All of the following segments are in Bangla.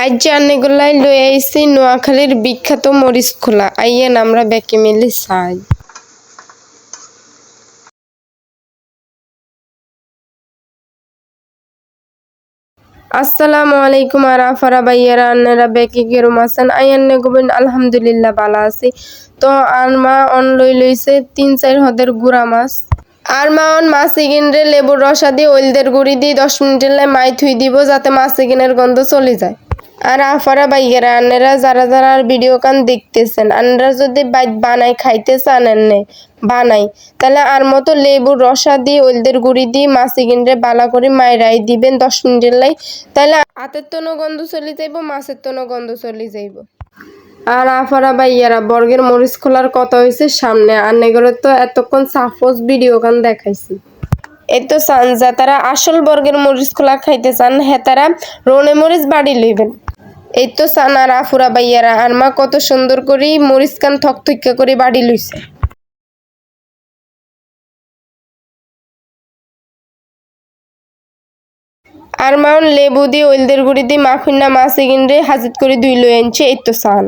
আজ অনেকগুলাই লই আইছি নোয়াখালীর বিখ্যাত মরিচ খোলা। আইয়েন আমরা বেঁকে মিলি চাই। আসসালামু আলাইকুম আর আফারা ভাইয়ারা আন্নারা বেঁকে কেরম আছেন? আইয়ান্নে গোবিন আলহামদুলিল্লাহ ভালো আছি। তো আরমা অন লইছে ৩-৪ হদের গুড়া মাছ। আর মা অন মাছ ইগিনরে লেবুর রসা দিয়ে ওইলদের গুড়ি দিয়ে 10 মিনিটের লাই মাই থুই দিব যাতে মাছ ইগিনের গন্ধ চলে যায়। আর আফারা বাইয়েরা আন্নারা যারা ভিডিও কান দেখতেছেন আন্নারা যদি বানাই খাইতে চান এনে বানাই তাহলে আর মতো লেবুর রসা দিয়ে ওলদের গুড়ি দিয়ে মাছ ইগিনরে বালা করে মাইরাই দিবেন 10 মিনিটের লাই, তাহলে হাতের তোনো গন্ধ চলে যাইব, মাছের তোনো গন্ধ চলে যাইব। আর আফারা বাইয়ারা বর্গের মরিচ খোলার কথা হয়েছে সামনে আন্নেগরে তো এতক্ষণ সাফোস ভিডিও কান দেখাইছি। এই তো চান যা তারা আসল বর্গের মরিচ খোলা খাইতে চান হে তারা রোনে মরিচ বাড়ি লইবেন। এই তো চান আর আফুরা বাইয়ারা আর মা কত সুন্দর করে মরিচ কান থকথকা করে বাড়ি লইছে। আর মাউন লেবু দিয়ে ওইলদের গুড়ি দিয়ে মাখুন্না মাছ এগিনরে হাজিত করে দুই লই আনছে। এই তো চান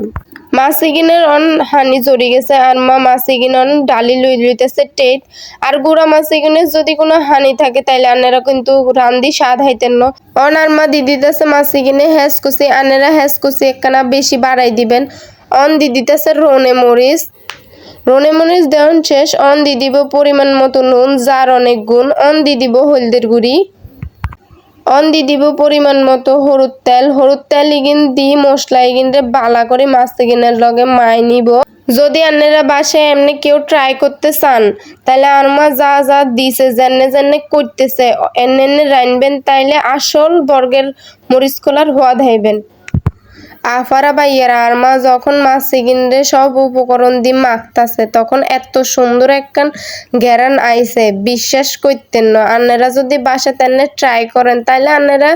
মাছ এগিনের অন হানি জড়ি গেছে আর মা মাছ এগিন অন ডালি লই লইতেছে টেট। আর গুড়া মাছ এগিনের যদি কোনো হানি থাকে তাইলে আনেরা কিন্তু রান্দি স্বাদ হাইতেন ন। অন আর মা দিদিতেছে মাছ এগিনে হ্যাস কুচি আনেরা হ্যাস কুচি একখানা বেশি বাড়াই দিবেন। অন দিদিতেছে রোনে মরিচ দেওয়ান শেষ। অন দি দিব পরিমাণ মতো নুন যার অনেক গুণ। অন দি দিব হলদের গুড়ি। অন দি দিব পরিমাণ মতো হলুদ তেল ইগিন দি মশলা ইগিনরে বালা করে মাছ ইগিনের লগে মাই নিব। যদি আন্নেরা বাসায় এমনি কেউ ট্রাই করতে চান তাহলে আরমা যা দিছে জেনে করতেছে এনে রাইনবেন, তাইলে আসল বর্গের মরিচ খোলার হওয়া হাইবেন। আফারা বাইয়েরা আরমা যখন মাছ ইগিনরে সব উপকরণ দিয়ে মাখতাছে তখন এত সুন্দর একখান ঘেরান আইছে বিশ্বাস করতেন না। আন্নেরা যদি বাসা তেনে ট্রাই করেন তাহলে আন্নেরা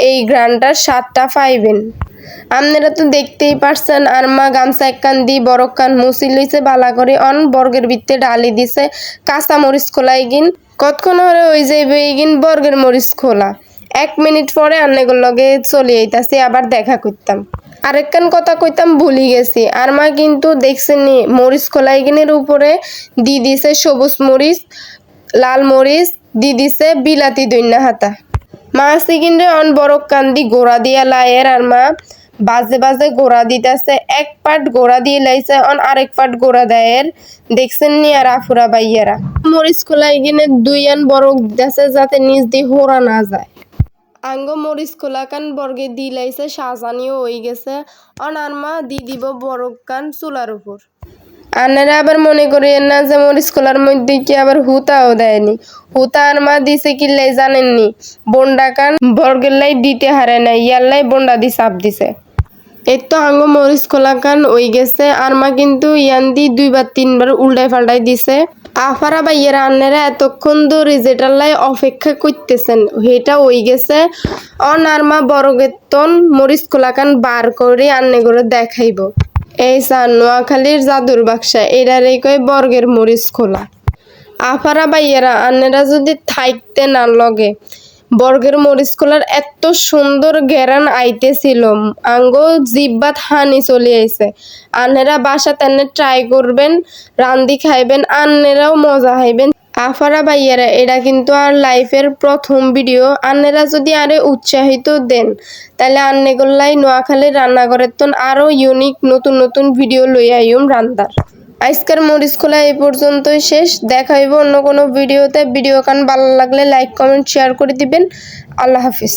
এই ঘ্রানটার স্বাদটা পাইবেন। আপনারা তো দেখতেই পারছেন আর মা গামছা একখান দি বড় কান মুসি লইছে বালা করে অন বর্গের ভিতরে ডালি দিছে কাঁচা মরিচ খোলা ইগিন কতক্ষণ হরে ওই যাইবে ইগিন বর্গের মরিচ খোলা। 1 মিনিট পরে আন্নেগুর লগে চলে আইতাছি আবার দেখা করতাম। আরেকখান কথা কইতাম ভুলি গেছি আর মা কিন্তু দেখছেনি মরিচ খোলা ইগিনের উপরে দি দিছে সবুজ মরিচ, লাল মরিচ, দি দিছে বিলাতি দইন্না হাতা। মাছ ইগিনরে অন বড় কান দি গোড়া দিয়া লায়ের আর মা বাজে গোড়া দিতেছে। এক পাট গোড়া দিয়ে লাইছে অন আরেক পাট গোড়া দেয়ের দেখছেন নি আর আফুরা বাইয়ারা। মরিচ খোলা ইগিনে 2 আন বড় দিতেছে যাতে নিচ দিয়ে হোরা না যায়। আঙ্গ মরিচ খোলা কান বর্গে দি লাইছে সাজানিও হয়ে গেছে। অন আর মা দি দিব বড় কান চুলার উপর। আনারা আবার মনে করিয়েন না যে মরিচ খোলার মধ্যে কি আবার হুতাও দেয়নি। হুতা আর মা দিছে কি লাই জানেননি, বন্ডা কান বর্গের লাই দিতে হারে নাই ইয়ার লাই বন্ডা দি চাপ দিছে। এই তো আঙ্গ মরিচ খোলা কান ওই গেছে আর মা কিন্তু ইয়ান দি 2-3 বার উল্টাই পাল্টাই দিছে। আফারা বাইয়েরা আন্নেরা এতক্ষণ ধরে যেটার লাই অপেক্ষা করতেছেন সেটা ওই গেছে। অন আর মা বড় গেতন মরিচ খোলা কান বার করে আন্নে করে দেখাইব। এই চান নোয়াখালীর জাদুর বাক্সা এরারে কয় বর্গের মরিচ খোলা। আফারা বাইয়েরা আন্নেরা যদি থাইকতে না লগে বর্গের মরিচ খোলার এত সুন্দর ঘেরান আইতেছিল আঙ্গ জিব্বাত হানি চলে আইছে। আন্নেরা বাসা তেনে ট্রাই করবেন, রান্দি খাইবেন, আন্নেরাও মজা হাইবেন। আফারা বাইয়ারা এটা কিন্তু আর লাইফের প্রথম ভিডিও। আন্নেরা যদি আরে উৎসাহিত দেন তাহলে আন্নেগুলাই নোয়াখালীর রান্নাঘরের তন আরো ইউনিক নতুন ভিডিও লই আইম রান্দার। আজকের মরিচ খোলা এই পর্যন্তই শেষ। দেখা হইব অন্য কোনো ভিডিওতে। ভিডিও কান ভালো লাগলে লাইক কমেন্ট শেয়ার করে দিবেন। আল্লাহ হাফিজ।